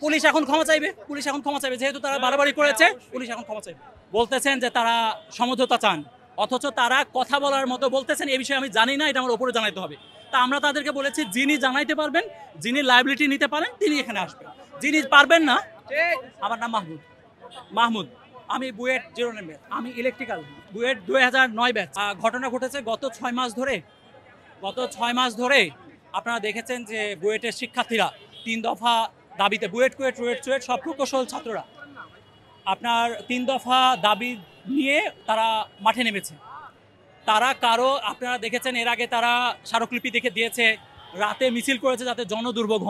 Police এখন ক্ষমা চাইবে, পুলিশ এখন ক্ষমা চাইবে, যেহেতু তারা বাড়াবাড়ি করেছে পুলিশ এখন ক্ষমা চাইবে। বলতেছেন যে তারা সমঝোতা চান, অথচ তারা কথা বলার মতো বলতেছেন এই বিষয়ে আমি জানি না, এটা আমার উপরে জানাইতে হবে। তা আমরা তাদেরকে বলেছি যিনি জানাইতে পারবেন, যিনি লায়াবিলিটি নিতে পারেন তিনি এখানে আসবেন, যিনি পারবেন না। আমার নাম মাহমুদ। মাহমুদ, আমি বুয়েট 0 ব্যাচ, আমি ইলেকট্রিক্যাল বুয়েট 2009 ব্যাচ। ঘটনা ঘটেছে গত 6 মাস ধরে। আপনারা দেখেছেন যে বুয়েটের শিক্ষার্থীরা 3 দফা দাবিতে, বুয়েট কুয়েট রুয়েট চুয়েট সব প্রকৌশল ছাত্ররা আপনার 3 দফা দাবি নিয়ে তারা মাঠে নেমেছে। তারা কারো, আপনারা দেখেছেন এর আগে তারা স্মারকলিপি দেখে দিয়েছে, রাতে মিছিল করেছে যাতে জনদুর্ভোগ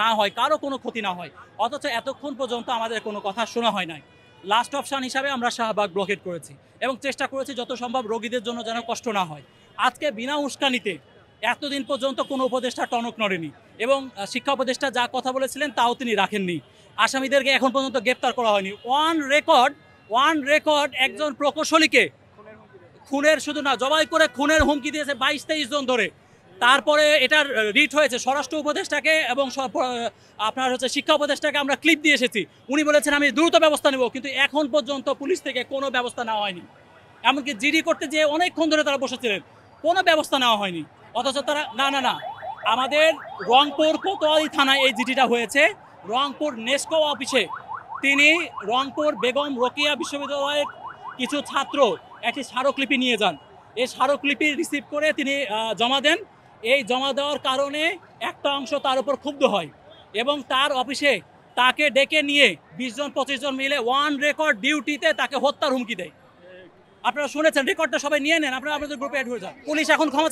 না হয়, কারো কোনো ক্ষতি না হয়, অথচ এতক্ষণ পর্যন্ত আমাদের কোনো কথা শোনা হয় নাই। লাস্ট অপশান হিসাবে আমরা শাহবাগ ব্লকেট করেছি এবং চেষ্টা করেছি যত সম্ভব রোগীদের জন্য যেন কষ্ট না হয়। আজকে বিনা উস্কানিতে এতদিন পর্যন্ত কোনো উপদেষ্টা টনক নড়েনি এবং শিক্ষা উপদেষ্টা যা কথা বলেছিলেন তাও তিনি রাখেননি। আসামিদেরকে এখন পর্যন্ত গ্রেপ্তার করা হয়নি। ওয়ান রেকর্ড একজন প্রকৌশলীকে খুনের, শুধু না জবাই করে খুনের হুমকি দিয়েছে 22-23 জন ধরে। তারপরে এটার রিট হয়েছে স্বরাষ্ট্র উপদেষ্টাকে এবং আপনার হচ্ছে শিক্ষা উপদেষ্টাকে আমরা ক্লিপ দিয়ে এসেছি, উনি বলেছেন আমি দ্রুত ব্যবস্থা নেব, কিন্তু এখন পর্যন্ত পুলিশ থেকে কোনো ব্যবস্থা নেওয়া হয়নি। এমনকি জিডি করতে যেয়ে অনেকক্ষণ ধরে তারা বসেছিলেন, কোনো ব্যবস্থা নেওয়া হয়নি। অথচ তারা না, আমাদের রংপুর কোতোয়ালি থানায় এই জিডিটা হয়েছে, রংপুর নেস্কো অফিসে তিনি রংপুর বেগম রোকেয়া বিশ্ববিদ্যালয়ের কিছু ছাত্র একটি স্মারকলিপি নিয়ে যান, এই স্মারকলিপি রিসিভ করে তিনি জমা দেন। এই জমা দেওয়ার কারণে একটা অংশ তার উপর ক্ষুব্ধ হয় এবং তার অফিসে তাকে ডেকে নিয়ে 20-25 জন মিলে ওয়ান রেকর্ড ডিউটিতে তাকে হত্যার হুমকি দেয়। আপনারা শুনেছেন, রেকর্ডটা সবাই নিয়ে নেন, আপনারা আপনাদের গ্রুপে অ্যাড হয়ে যান। পুলিশ এখন ক্ষমা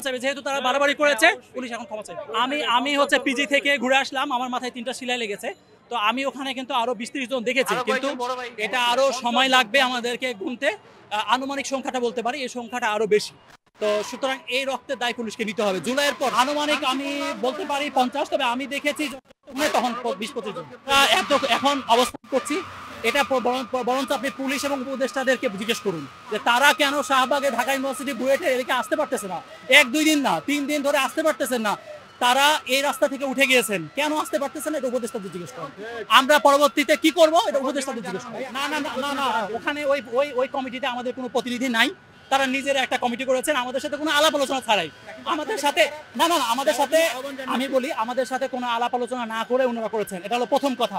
চাইবে, যেহেতু তারা বাড়াবাড়ি করেছে পুলিশ এখন ক্ষমা চাইবে। আমি হচ্ছে পিজি থেকে ঘুরে আসলাম, আমার মাথায় 3টা সেলাই লেগেছে, তো আমি ওখানে কিন্তু আরো 20-30 জন দেখেছি, কিন্তু এটা আরো সময় লাগবে আমাদেরকে গুনতে। আনুমানিক সংখ্যাটা বলতে পারি, এই সংখ্যাটা আরো বেশি। তো সুতরাং এই রক্তের দায় পুলিশকে নিতে হবে। জুলাইয়ের পর আনুমানিক আমি বলতে পারি 50, তবে আমি দেখেছি তখন 20-25 জন। এখন অবস্থান করছি, এটা বরঞ্চ আপনি পুলিশ এবং উপদেষ্টাদেরকে জিজ্ঞেস করুন যে তারা কেন শাহবাগে, ঢাকা ইউনিভার্সিটি, বুয়েটে এদিকে আসতে পারতেছে না, 1-2 দিন না 3 দিন ধরে আসতে পারতেছেন না, তারা এই রাস্তা থেকে উঠে গিয়েছেন, কেন আসতে পারতেছেন এটা উপদেষ্টাদের জিজ্ঞেস করুন। আমরা পরবর্তীতে কি করব এটা উপদেষ্টাদের জিজ্ঞেস করুন। না, ওখানে ওই কমিটিতে আমাদের কোনো প্রতিনিধি নাই, তারা নিজের একটা কমিটি করেছেন আমাদের সাথে কোনো আলাপ আলোচনা ছাড়াই। আমাদের সাথে আমাদের সাথে, আমি বলি আমাদের সাথে কোনো আলাপ আলোচনা না করে ওনারা করেছেন, এটা হলো প্রথম কথা।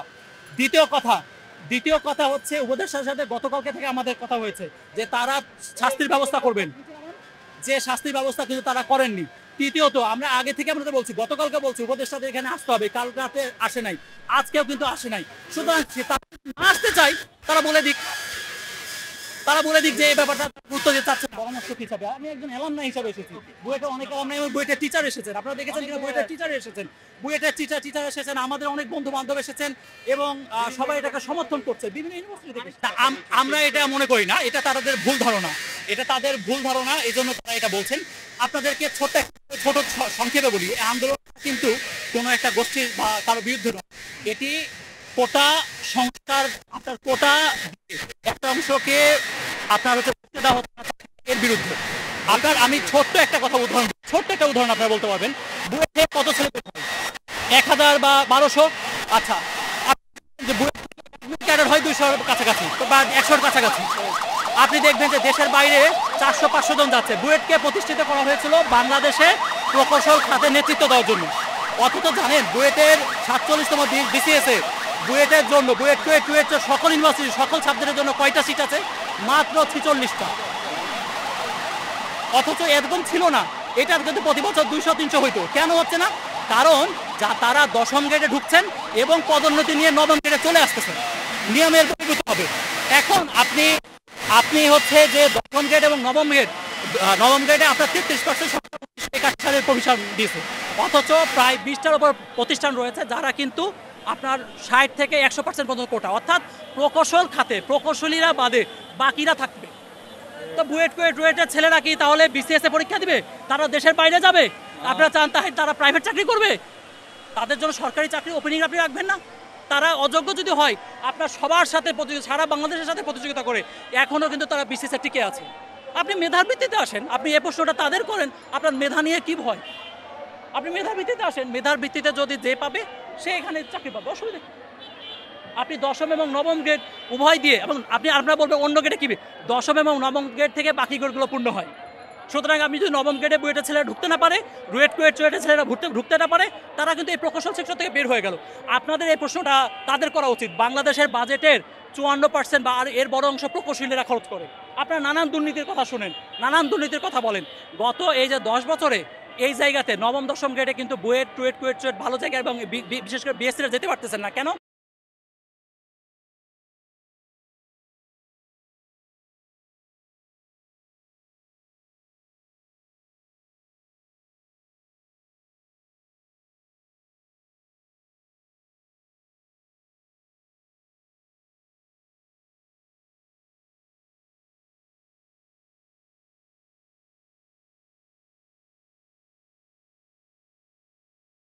দ্বিতীয় কথা হচ্ছে উপদেষ্টার সাথে গতকালকে থেকে আমাদের কথা হয়েছে যে তারা শাস্তির ব্যবস্থা করবেন, যে শাস্তির ব্যবস্থা কিন্তু তারা করেননি। তৃতীয়ত, আমরা আগে থেকে আপনাদের বলছি, গতকালকে বলছি উপদেষ্টাদের এখানে আসতে হবে, কাল রাতে আসে নাই, আজকেও কিন্তু আসে নাই। সুতরাং তারা আসতে চাই, তারা বলে দিক যে এই ব্যাপারটা গুরুত্ব দিতে চাচ্ছে পরামর্শক হিসাবে। আমি একজন অ্যালামনাই হিসাবে এসেছি, বুয়েটের অনেক অ্যালামনাই এবং বুয়েটের টিচার এসেছেন, আপনারা দেখেছেন কিনা, বুয়েটের টিচার এসেছেন, আমাদের অনেক বন্ধু বান্ধব এসেছেন এবং সবাই এটাকে সমর্থন করছে বিভিন্ন ইউনিভার্সিটি থেকে। আমরা এটা মনে করি না, এটা তাদের ভুল ধারণা, এই জন্য তারা এটা বলছেন। আপনাদেরকে ছোট সংক্ষেপে বলি, এই আন্দোলন কিন্তু কোনো একটা গোষ্ঠীর বা কারো বিরুদ্ধে নয়, এটি কোটা সংস্কার, আপনার কোটা একটা অংশকে আপনার হচ্ছে দেওয়া হচ্ছে এর বিরুদ্ধে। আমি ছোট্ট একটা উদাহরণ আপনারা বলতে পারবেন, বুয়েটে কত ছেলে 1000 বা 1200, আচ্ছা ক্যাডার হয় 200-র কাছাকাছি বা 100-র কাছাকাছি। আপনি দেখবেন যে দেশের বাইরে 400-500 জন যাচ্ছে। বুয়েটকে প্রতিষ্ঠিত করা হয়েছিল বাংলাদেশে প্রকৌশল খাতে নেতৃত্ব দেওয়ার জন্য, অথচ জানেন বুয়েটের 47তম বিসিএসে বুয়েটের জন্য, বুয়েট কুয়েট সকল ইউনিভার্সিটি সকল সাবজেক্টের জন্য কয়টা সিট আছে? মাত্র 46টা। অথচ এরকম ছিল না, এটা কিন্তু প্রতি বছর 200-300 হইতো। কেন হচ্ছে না? কারণ তারা 10ম গ্রেডে ঢুকছেন এবং পদোন্নতি নিয়ে 9ম গ্রেডে চলে আসতেছেন, নিয়মের বহির্ভূত হবে। এখন আপনি হচ্ছে যে 10ম গ্রেড এবং 9ম গ্রেডে আপনার 33% সালের প্রভিশন দিয়েছে, অথচ প্রায় 20টার উপর প্রতিষ্ঠান রয়েছে যারা কিন্তু আপনার 60 থেকে 100% পর্যন্ত কোটা, অর্থাৎ প্রকৌশল খাতে প্রকৌশলীরা বাদে বাকিরা থাকবে। তো বুয়েটের ছেলেরা কি তাহলে বিসিএস এ পরীক্ষা দিবে? তারা দেশের বাইরে যাবে? আপনারা চান তারা প্রাইভেট চাকরি করবে? তাদের জন্য সরকারি চাকরি ওপেনিং আপনি রাখবেন না? তারা অযোগ্য যদি হয়, আপনার সবার সাথে সারা বাংলাদেশের সাথে প্রতিযোগিতা করে এখনও কিন্তু তারা বিসিএস এ টিকে আছে। আপনি মেধার ভিত্তিতে আসেন, আপনি এই প্রশ্নটা তাদের করেন, আপনার মেধা নিয়ে কি ভয়? আপনি মেধার ভিত্তিতে আসেন, মেধার ভিত্তিতে যদি যে পাবে সে এখানে চাকরি পাবে, অসুবিধা কি? আপনি দশম এবং নবম গ্রেড উভয় দিয়ে, এবং আপনারা বলবেন অন্য গ্রেডে কি দশম এবং নবম গ্রেড থেকে বাকি গ্রেডগুলো পূর্ণ হয়। সুতরাং আপনি যদি নবম গ্রেডে বুয়েটের ছেলেরা ঢুকতে না পারে, রুয়েট কুয়েট চুয়েটের ছেলেরা ঢুকতে না পারে, তারা কিন্তু এই প্রকৌশল সেক্টর থেকে বের হয়ে গেল। আপনাদের এই প্রশ্নটা তাদের করা উচিত। বাংলাদেশের বাজেটের 54% বা আর এর বড় অংশ প্রকৌশলীরা খরচ করে। আপনারা নানান দুর্নীতির কথা শুনেন, নানান দুর্নীতির কথা বলেন। গত এই যে 10 বছরে এই জায়গাতে নবম দশম গ্রেডে কিন্তু বুয়েট টুয়েট কুয়েট চুয়েট ভালো জায়গায় এবং বিশেষ করে বিএসসিরা যেতে পারতেছেন না কেন?